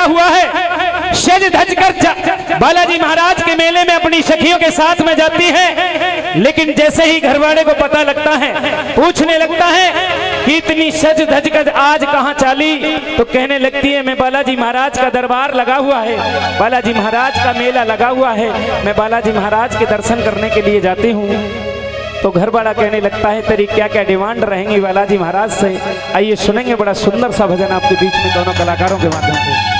हुआ है। सज धज कर बालाजी महाराज के मेले में अपनी सखियों के साथ में जाती है, लेकिन जैसे ही घरवाले को पता लगता है, पूछने लगता है कि इतनी सज धज कर आज कहाँ चाली, तो कहने लगती है मैं बालाजी महाराज का दरबार लगा हुआ है, बालाजी महाराज का मेला लगा हुआ है, मैं बालाजी महाराज के दर्शन करने के लिए जाती हूँ। तो घर वाला कहने लगता है तेरी क्या क्या डिमांड रहेंगी बालाजी महाराज से। आइए सुनेंगे बड़ा सुंदर सा भजन आपके बीच में दोनों कलाकारों के माध्यम से।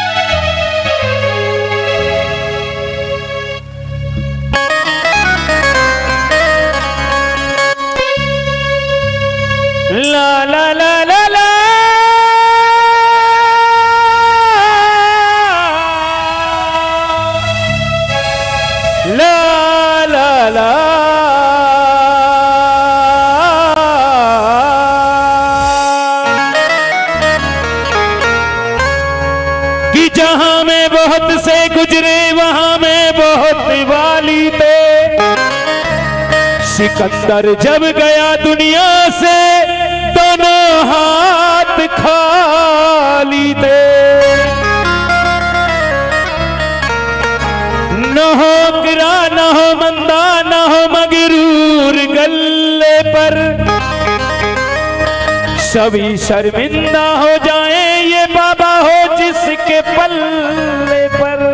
ला ला ला ला ला ला ला ला कि जहां में बहुत से गुजरे वहां में बहुत वाली थे। सिकंदर जब गया दुनिया से दोनों हाथ खाली थे। न हो गिरा न हो मंदा न हो मगरूर गल्ले पर, सभी शर्मिंदा हो जाए ये बाबा हो जिसके पल्ले पर।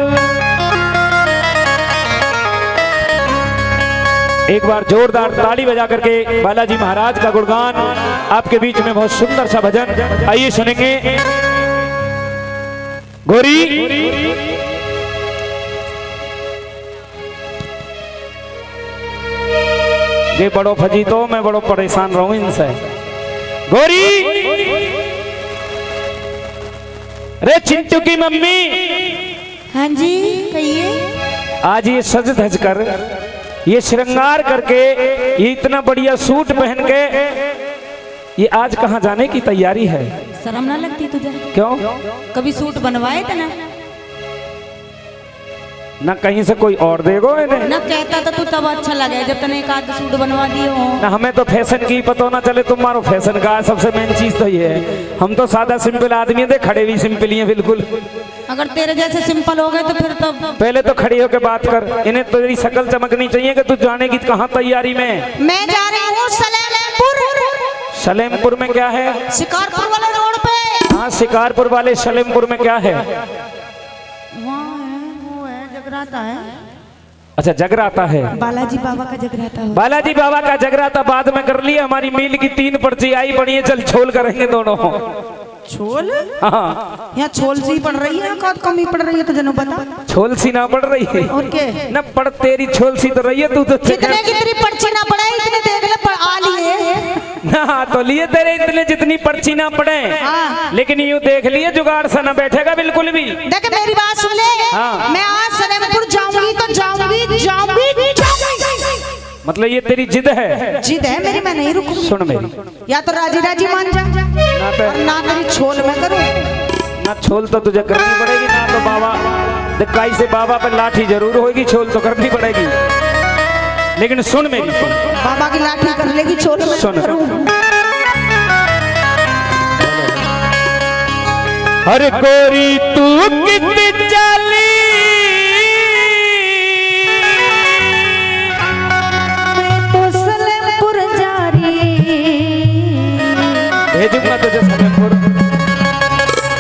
एक बार जोरदार ताली बजा करके बालाजी महाराज का गुणगान आपके बीच में बहुत सुंदर सा भजन आइए सुनेंगे। गोरी ये बड़ो फजी तो मैं बड़ो परेशान रहूं इनसे। गोरी रे चिंटू की मम्मी। हाँ जी कहिए। आज ये सज धज कर ये श्रृंगार करके ये इतना बढ़िया सूट पहन के ये आज कहाँ जाने की तैयारी है? शर्म ना लगती तुझे? क्यों? कभी सूट बनवाए थे ना कहीं से कोई और देगो इन्हें ना कहता तो तू तब अच्छा लगे जब तने एक आध सूट बनवा दिए हो ना। हमें तो फैशन की पता ना चले, तुम्हारो फैशन का सबसे मेन चीज तो ये है। हम तो सादा सिंपल आदमी थे, खड़े भी सिंपल ही हैं बिल्कुल। अगर तेरे जैसे सिंपल हो गए तो फिर तब पहले तो खड़ी होकर बात कर। इन्हें तो तेरी शकल चमकनी चाहिए कि तू जाने की कहाँ तैयारी में। मैं जा रही हूँ सलेमपुर। सलेमपुर में क्या है? शिकारपुर वाले रोड पे। हाँ शिकारपुर वाले सलेमपुर में क्या है? जगराता है। अच्छा जगराता है, बालाजी बाबा का जगराता है। बालाजी बाबा का जगराता बाद में कर लिया। हमारी मील की 3 पर्ची आई पड़ी है, चल छोल करेंगे दोनों। छोल? हाँ यहाँ छोल सी पड़ रही है, कौन कमी पड़ रही है तुझे बता। छोल सी ना पड़ रही है और क्या ना पड़, तेरी छोल सी तो रही है। तू तो जितने की तेरी पर्ची ना पड़े इतने देख ले आ लिए ना तो लिए तेरे इतने जितनी पर्ची ना पड़े। हाँ। लेकिन यूं देख लिए जुगाड़ सा ना बैठेगा बिल्कुल भी। देख मेरी बात सुन ले। हाँ। मैं आज सलेमपुर जाऊंगी तो जाऊंगी जाऊंगी जाऊंगी। मतलब ये तेरी जिद है? जिद है मेरी, मैं नहीं रुकूंगी। सुन मेरी, या तो राजी राजी मान जा और ना तेरी छोल में करूं। ना छोल तो तुझे करनी पड़ेगी, ना तो बाबा दिखाई से बाबा पर लाठी जरूर होगी, छोल तो करनी पड़ेगी। लेकिन सुन मेरी, बाबा की लाठी कर लेगी, छोल में सुन। अरे गोरी तू कितनी चाली भेजूंगा तुझे सलेमपुर।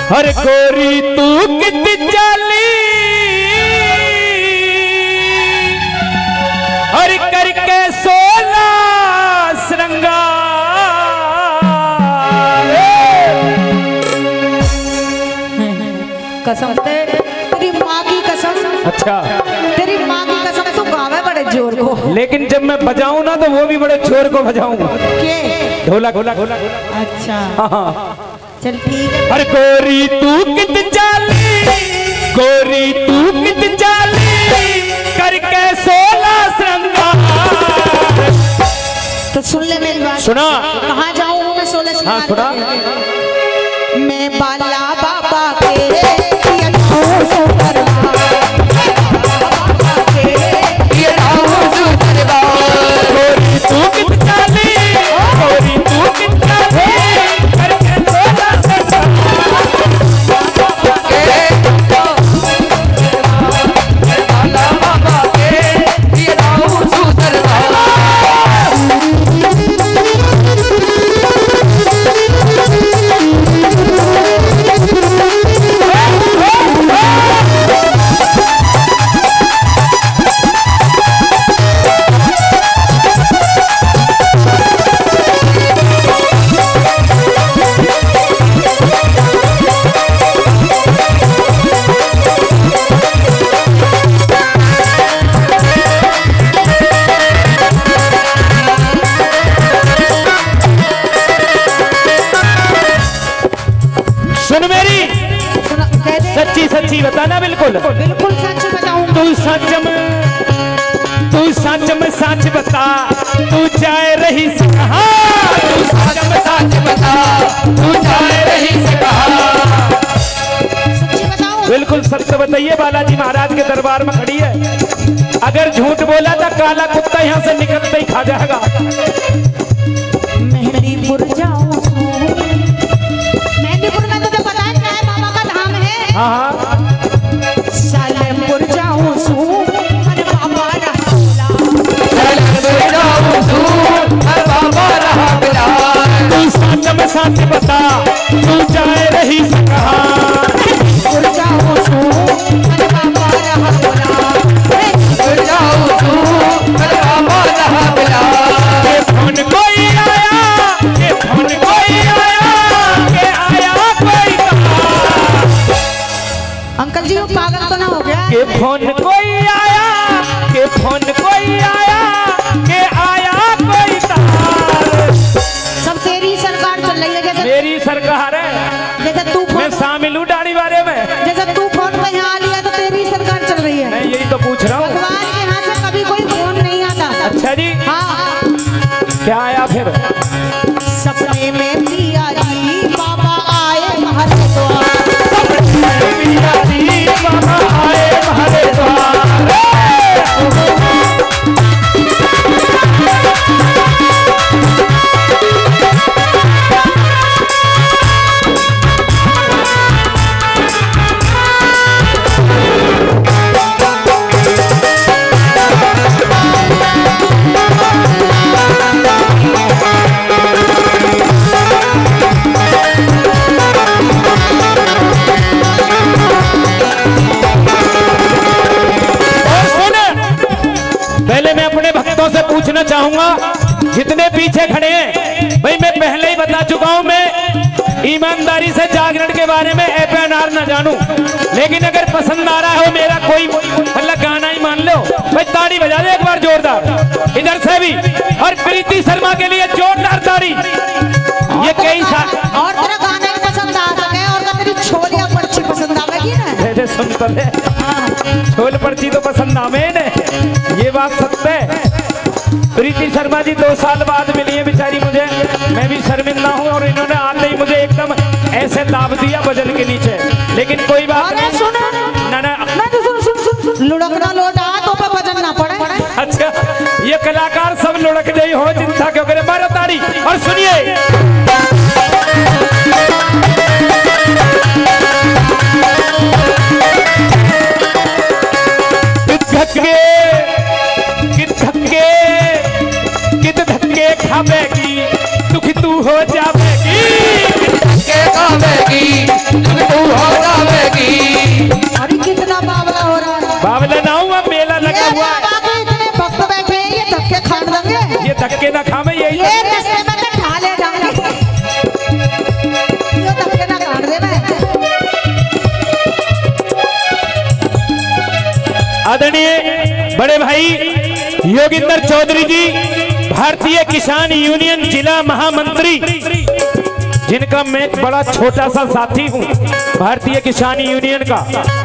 हर गोरी तू कितनी चाली हर करके 16 श्रृंगार। कसम तेरी माँ की कसम। अच्छा तेरी माँ की कसम तू गावे बड़े जोर को, लेकिन जब मैं बजाऊं ना तो वो भी बड़े जोर को बजाऊं। ढोलक ढोलक ढोलक। अच्छा हाँ चल ठीक है। अरे गोरी तू कितनी चाली गोरी तू कितनी चाली करके 16 श्रृंगार। तो सुन ले मेरी बात। सुना। कहाँ जाऊँ मैं 16 श्रृंगार? हाँ सुना। मैं बाला बाबा के बिल्कुल बिल्कुल सच बताऊं। तू सच में सच बता, तू जाए रही से कहा, तू सच में सच बता, तू जाए रही से कहा। सच्ची बताऊं। बिल्कुल सत्य बताइए, बालाजी महाराज के दरबार में खड़ी है। अगर झूठ बोला तो काला कुत्ता यहाँ से निकलते ही खा जाएगा। मेहंदीपुर जाऊं, मेहंदीपुर में तुझे पता है क्या है, बाबा का धाम है। हाँ हाँ। सालेमपुर जाऊं सू, अरे बाबा रहा बुला। तू सच में सच बता, तू जाए रही से कहा। मेहंदीपुर जाऊं सू, अरे बाबा रहा बुला। मेहंदीपुर जाऊं सू, अरे बाबा रहा बुला। के फोन कोई आया, के फोन कोई आया, के आया कोई कहा। अंकल जी वो पागल तो ना हो गया? के फोन कोई आया, के फोन कोई आया, के आया कोई तार। सब तेरी सरकार चल रही है, जैसे मेरी सरकार है, जैसे तू मैं फोन, शामिल हूँ दाढ़ी बारे में। जैसे तू फोन पे यहाँ आ लिया तो तेरी सरकार चल रही है। मैं यही तो पूछ रहा हूँ। भगवान के यहाँ से कभी कोई फोन नहीं आता। अच्छा जी, हाँ, क्या आया फिर? सपने में पिया जी बाबा आए हमारे द्वार। पिया जी बाबा आए हमारे द्वार। पहले मैं अपने भक्तों से पूछना चाहूंगा, जितने पीछे खड़े हैं, भाई मैं पहले ही बता चुका हूं, मैं ईमानदारी से जागरण के बारे में एपीएनआर ना जानूं, लेकिन अगर पसंद आ रहा हो मेरा कोई मतलब गाना ही मान लो, भाई ताड़ी बजा दे एक बार जोरदार इधर से भी। और प्रीति शर्मा के लिए जोरदार ताड़ी। ये कई साल और तेरा गाना ही पसंद आ सके और तेरी छोलिया पर्ची पसंद आवेगी ना। सुन तो ले, छोल पर्ची तो पसंद आवे ने, ये बात सत्य है। प्रीति शर्मा जी 2 साल बाद मिली है बेचारी मुझे, मैं भी शर्मिंदा हूँ, और इन्होंने आते ही मुझे एकदम ऐसे दाब दिया वजन के नीचे, लेकिन कोई बात नहीं। सुन ना ना, लुढ़कना लौटा तो पे वजन ना पड़े। अच्छा ये कलाकार सब लुढ़क गई हो, चिंता क्यों करे, मारो ताड़ी। और सुनिए, कित धक्के खावेगी, दुखी तू हो जावेगी, धक्के खावेगी, दुखी तू हो जावेगी। अरे कितना बावला हो रहा है। बावला ना हुआ, मेला लगा हुआ है। बाबा इतने भक्त बैठे हैं, ये धक्के खा देंगे। ये धक्के ना खावे, यही ये रास्ते में तो खा ले जाएंगे। ये धक्के ना काट देना है। आदरणीय बड़े भाई योगिंदर चौधरी जी, भारतीय किसान यूनियन जिला महामंत्री, जिनका मैं एक बड़ा छोटा सा साथी हूं भारतीय किसान यूनियन का।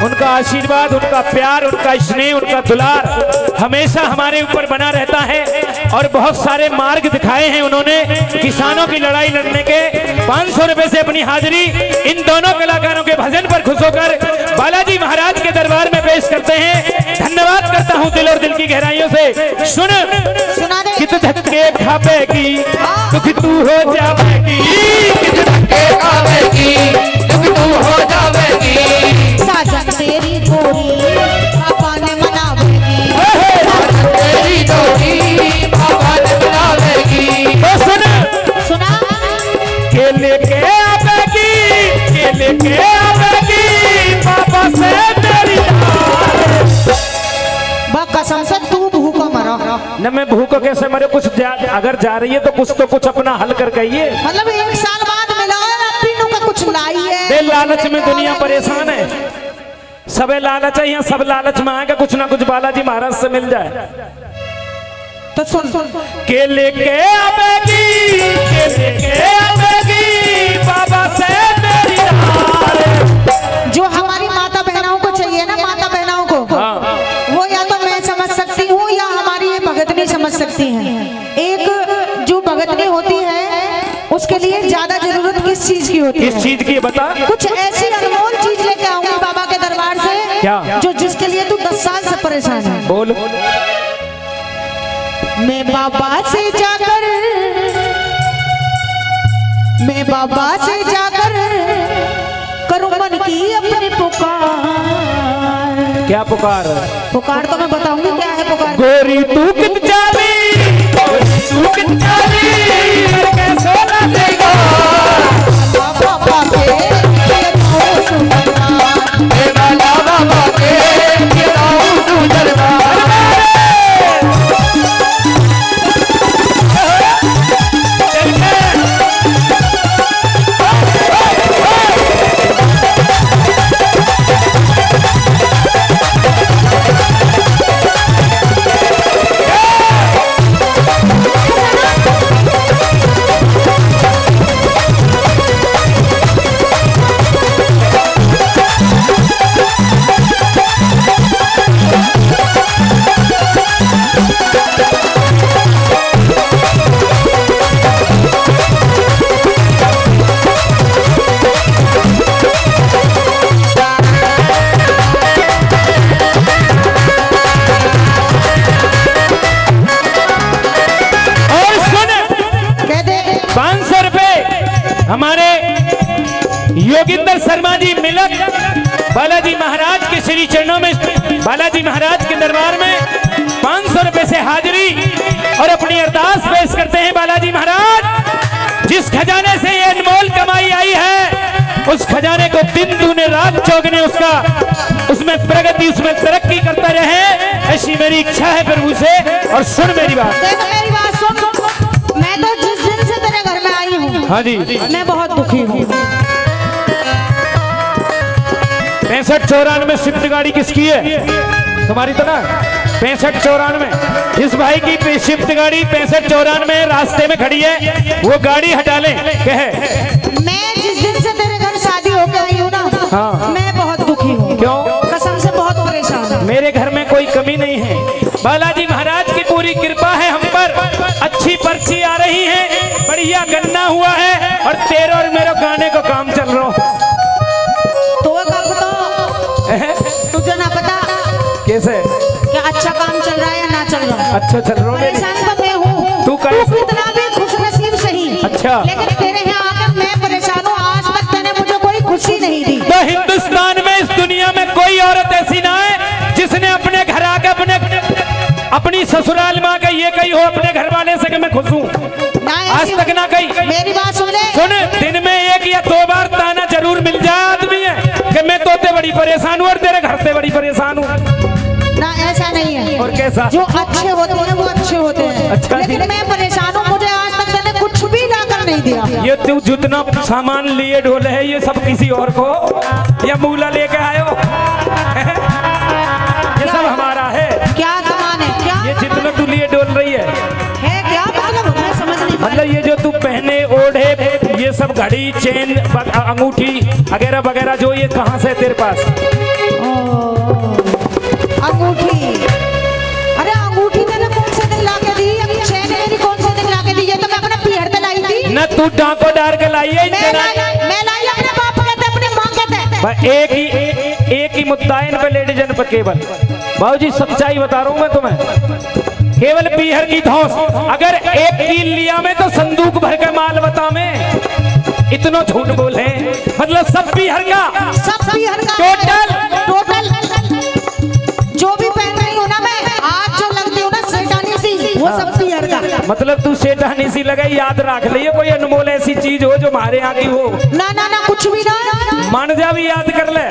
उनका आशीर्वाद, उनका प्यार, उनका स्नेह, उनका दुलार हमेशा हमारे ऊपर बना रहता है, और बहुत सारे मार्ग दिखाए हैं उन्होंने किसानों की लड़ाई लड़ने के। 500 रुपए से अपनी हाजिरी इन दोनों कलाकारों के भजन पर खुश होकर बालाजी महाराज के दरबार में पेश करते हैं। धन्यवाद करता हूं दिल और दिल की गहराइयों से। सुना दे। कित धक्के खावेगी, दुखी तू हो जावेगी, कित धक्के खावेगी, दुखी तू हो जावेगी। साजन तेरी जोड़ी बाबा ने मनावेगी, तेरी जोड़ी बाबा ने बनावेगी। तो सुना के लेके आवेगी, के लेके आवेगी बाबा से मेरी कसम से तू भूखा मरा। न मैं भूखा कैसे मरे, कुछ अगर जा रही है तो कुछ अपना हल कर कहिए। मतलब 1 साल बाद मिला है, पीनू का कुछ लाई है। बे लालच में दुनिया परेशान है, सबे लालच है, यहाँ सब लालच में आएगा, कुछ ना कुछ बालाजी महाराज से मिल जाए। तो सुन के लेके आवेगी, के लेके आवेगी बाबा से मेरी हार। जो हमारी माता बहनों को चाहिए ना, माता समझ सकती हैं। एक जो भगतनी होती है उसके लिए ज्यादा जरूरत किस चीज की होती है? किस चीज की बता? कुछ ऐसी अनमोल चीज लेके आऊंगी बाबा के दरबार से। क्या? जो जिसके लिए तू 10 साल से परेशान है। बोल। मैं बाबा से जाकर करूं मन की अपनी पुकार। क्या पुकार? पुकार तो मैं बताऊंगी क्या है पुकार। गोरी तू कित चाली, तू कित चाली, कैसे ना देगा बाबा के ये तो सुनना। हे बाला बाबा के ये दाऊ तू दरबार हमारे योगिंदर शर्मा जी मिलक बालाजी महाराज के श्री चरणों में, बालाजी महाराज के दरबार में 500 रुपए से हाजिरी और अपनी अरदास पेश करते हैं। बालाजी महाराज, जिस खजाने से ये अनमोल कमाई आई है उस खजाने को दिन दूने रात चौगने उसमें प्रगति, उसमें तरक्की करता रहे, ऐसी मेरी इच्छा है प्रभु से। और सुन मेरी बात, मेरी बात सुन। मैं तो जिस दिन से तेरे घर में आई हूँ, हाँ जी, मैं बहुत दुखी हूँ। 65-94 स्विफ्ट गाड़ी किसकी है? तुम्हारी तो ना। 65-94 जिस भाई की स्विफ्ट गाड़ी 65-94 रास्ते में खड़ी है वो गाड़ी हटा ले। कहे मैं जिस दिन से तेरे घर शादी होकर आई हूँ ना, हाँ, मैं बहुत दुखी हूँ। क्यों? कसम से बहुत परेशान हूँ। मेरे घर में कोई कमी नहीं है, बालाजी महाराज की पूरी कृपा है हम पर। अच्छी पर्ची आ रही है, बढ़िया गन्ना हुआ है और तेरे और मेरे गाने को काम चल रहा। तो तुझे ना पता कैसे क्या अच्छा काम चल रहा है या ना चल रहा? अच्छा चल रहा है। परेशान तो मैं हूँ, तू कितना भी खुश नसीब सही, अच्छा, लेकिन तेरे यहाँ आकर मैं परेशान हूँ। आज तक मैंने मुझे कोई खुशी नहीं दी। तो हिंदुस्तान में, इस दुनिया में कोई औरत ऐसी ना है जिसने अपने घर आके अपनी ससुराल माँ का ये कही हो अपने घर वाले से कि मैं खुश हूँ। आज तक ना कही। मेरी बात सुन ले। सुन, दिन में 1 या 2 बार ताना जरूर मिल जाए आदमी है कि मैं तोते बड़ी परेशान हूँ और तेरे घर से बड़ी परेशान हूँ। ना ऐसा नहीं है। और कैसा? जो अच्छे होते हैं वो अच्छे होते हैं। अच्छा, लेकिन मैं परेशान हूँ, मुझे आज तक मैंने कुछ भी लाकर नहीं दिया। ये तू जितना सामान लिए ढोले है ये सब किसी और को या मूला लेके आयो? ये सब हमारा है। क्या सामान है? क्या ये जितना तू लिए डोल रही है क्या मतलब? मैं समझ नहीं। मतलब ये जो तू पहने ओढ़े ये सब घड़ी, चेन, अंगूठी वगैरह वगैरह जो ये कहाँ से तेरे पास? अंगूठी? अरे अंगूठी मैंने कौन से दिन लाके दी? चेन मेरी कौन से दिन लाके दी? ये तो मैं अपने पीहर पे लाई थी। न तू डांको डार के लाई है। मैं लाई अपने बाप कहते, अपने माँ कहते। एक ही मुद्दा है इन पे लेडीजन पर केवल। बाबूजी सच्चाई बता रहा हूँ मैं तुम्हें, केवल पीहर की धौंस। अगर 1 कील लिया में तो संदूक भर के माल बता में। इतना झूठ बोले, मतलब सब पीहर का, सब पीहर का टोटल जो भी पहन रही हूँ ना मैं, आज जो लगती हूँ ना सेठानी सी, वो सब पीहर का। मतलब तू सेठानी सी लगे, याद रख लियो कोई अनमोल ऐसी चीज हो जो हमारे यहाँ की हो। ना ना ना कुछ भी ना। मान जा भी याद कर ले।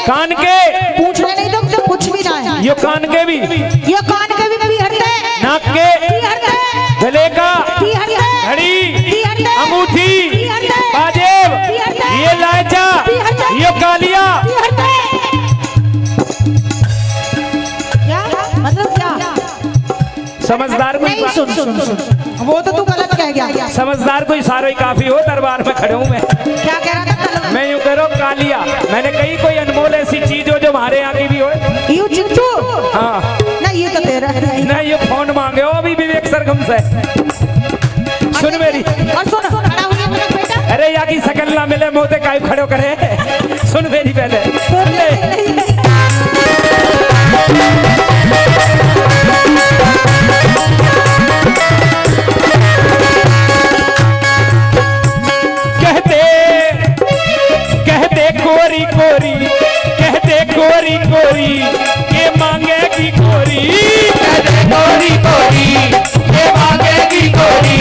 कान के पूछने नहीं तो कुछ भी ना है। ये कान के भी, ये कान के भी पीहर के, नाक के पीहर के, गले का पीहर के, घड़ी, अंगूठी, पीहर के, पाजेब, पीहर के, ये लायचा, पीहर के, ये कालिया। पीहर के। क्या मतलब? क्या समझदार को नहीं? सुन वो तो तू गलत कह गया। समझदार को इशारा ही काफी हो। दरबार में खड़े हूँ मैं। क्या कह रहा था? मैं यूँ कह रहा हूँ कालिया। मैंने कही कोई अनमोल ऐसी चीज हो जो हमारे यहाँ की भी हो। यू चिट्टू? हाँ ना ये तो तेरा है। ना ये फोन मांगे हो अभी भी से। सुन मेरी, और सुन, खड़ा होइए मेरा बेटा। अरे या की शकल ना मिले मोते काय खड़ो करे। सुन मेरी पहले, सुन ले। कहते कोरी कोरी, कहते कोरी कोरी, ये मांगेगी कोरी। कहते कोरी कोरी, ये मांगेगी कोरी।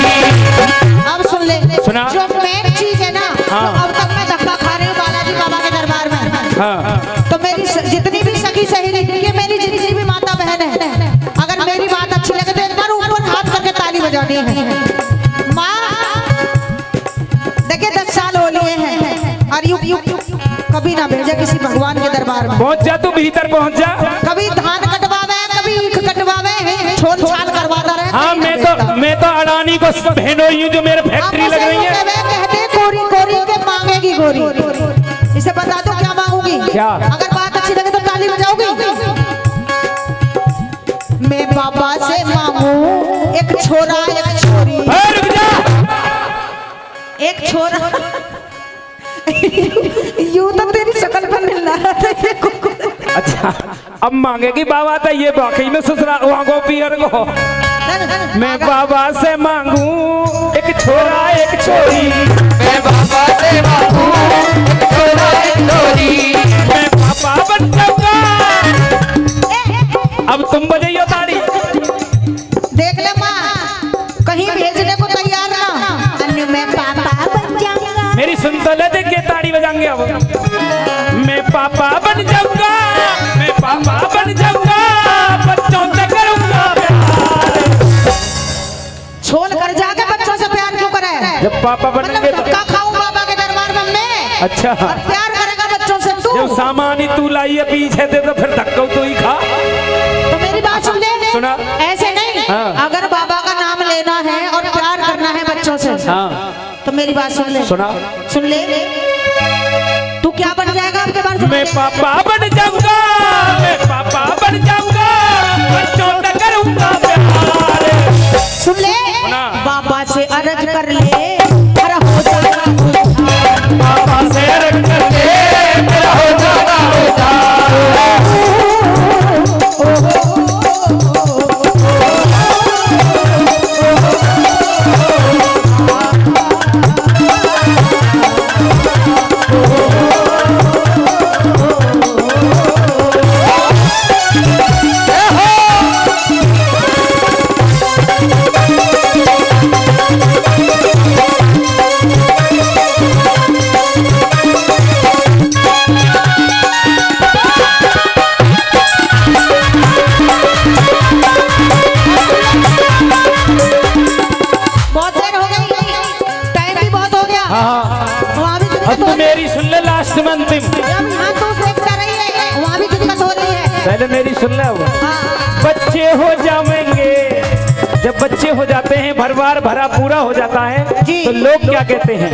अब सुन ले, सुना? जो मेन चीज है ना, हाँ। तो अब तक मैं धक्का खा रही हूँ बालाजी बाबा के दरबार में। हाँ। तो मेरी जितनी भी सखी सहेली, ये मेरी जितनी भी माता बहन है, अगर मेरी बात अच्छी लगे तो एक बार ऊपर हाथ करके ताली बजानी है। माँ देखिए 10 साल हो लिए हैं और यू कभी ना भेजा किसी भगवान के दरबार में। पहुंच जा, तू भीतर पहुंच जा। कभी धान कटवावे, कभी ईख कटवावे, छोल छाल करवाता रहे। हाँ, मैं तो अडानी को बहनों ही हूँ जो मेरे फैक्ट्री लग रही है। कहते कोरी कोरी के मांगेगी गोरी। इसे बता दो क्या मांगूंगी? क्या? अगर बात अच्छी लगे तो ताली बजाओगी। मैं बाबा से मांगू एक छोरा एक छोरी। रुक जा। एक छोरा यूं तो तेरी शक्ल पर मिल रहा था। अच्छा, अब मांगेगी बाबा तो ये बाकी में ससुरा वांगो पियर को। मैं बाबा से मांगू एक छोरा एक छोरी। मैं बाबा से मांगू एक छोरा एक छोरी। मैं पापा बन जाऊंगा। अब तुम बजाइयो ताड़ी। देख ले माँ, कहीं भेजने को तैयार ना। अन्य मैं पापा बन जाऊंगा। मेरी सुन तो ले, देख के ताड़ी बजाएंगे अब। मैं पापा बन जाऊंगा, मैं पापा बन जाऊंगा, बच्चों से करूंगा प्यार। छोड़ कर जाके बच्चों से प्यार क्यों करे? जब पापा बनेंगे मतलब धक्का खाऊं बाबा के दरबार में मैं। अच्छा, और प्यार करेगा बच्चों से तू। जब सामान ही तू लाई है पीछे दे तो फिर धक्का तो ही खा। तो मेरी बात सुन ले। सुना? ऐसे नहीं। हाँ। अगर बाबा का नाम लेना है और प्यार करना है बच्चों से, हाँ। तो मेरी बात सुन ले। सुना? सुन ले। तू क्या बन जाएगा आपके बारे में? मैं पापा बन जाऊंगा, मैं पापा बन जाऊंगा, बच्चों से करूंगा प्यार। सुन ले। सुना? बाबा से अर्ज कर ले, तेरा हो जाएगा उद्धार। पापा से अर्ज कर ले, तेरा हो जाना उद्धार। पहले मेरी सुन ले। बच्चे हो जाएंगे, जब बच्चे हो जाते हैं, भरवार भरा पूरा हो जाता है, तो लोग क्या कहते हैं?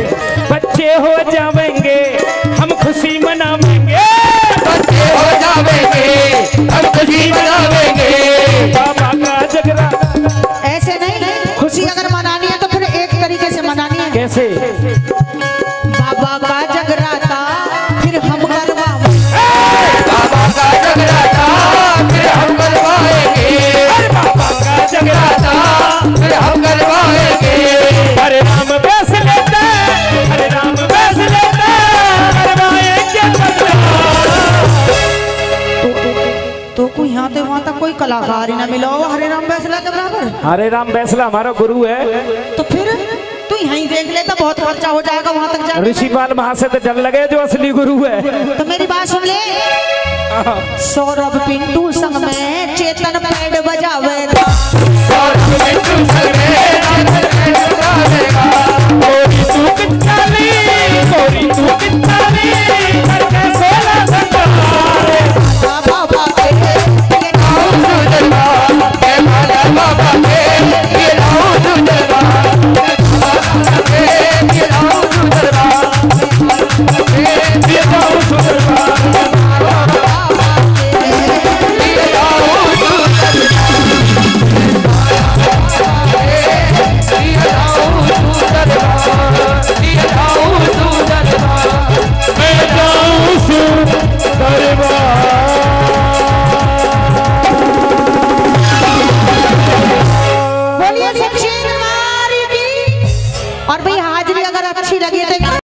बच्चे हो जाएंगे हम खुशी मनाएंगे, बच्चे हो जाएंगे हम खुशी मनाएंगे। बाबा का जगरा। ऐसे नहीं, खुशी अगर मनानी है तो फिर एक तरीके से मनानी है। कैसे? बाबा का जगराता फिर हम करवाएंगे। बाबा का जगराता फिर हम करवाएंगे। बाबा का जगराता फिर हम करवाएंगे। हरे राम बैस लेते, हरे राम बैस लेते, करवाएंगे तो कोई यहाँ से वहाँ तक कोई कलाकार ही ना मिला हो हरे राम बैसला के बराबर। हरे राम बैसला हमारा गुरु है। तो फिर तू यहीं देख ले तो बहुत खर्चा हो जाएगा वहाँ तक जाने। ऋषिपाल वहां से तो जल लगे जो असली गुरु है। तो मेरी बात सुन ले। सौरभ पिंटू संग में चेतन पैड बजावे। सौरभ पिंटू संग में